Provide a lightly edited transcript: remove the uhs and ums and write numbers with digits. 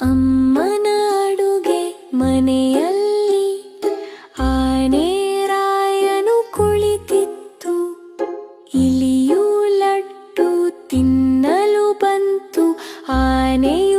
ಅಮ್ಮನ ಅಡುಗೆ ಮನೆಯಲ್ಲಿ ಆನೆ ರಾಯನು ಕುಳಿತಿತ್ತು. ಇಲಿಯು ಲಡ್ಡು ತಿನ್ನಲು ಬಂತು. ಆನೆಯು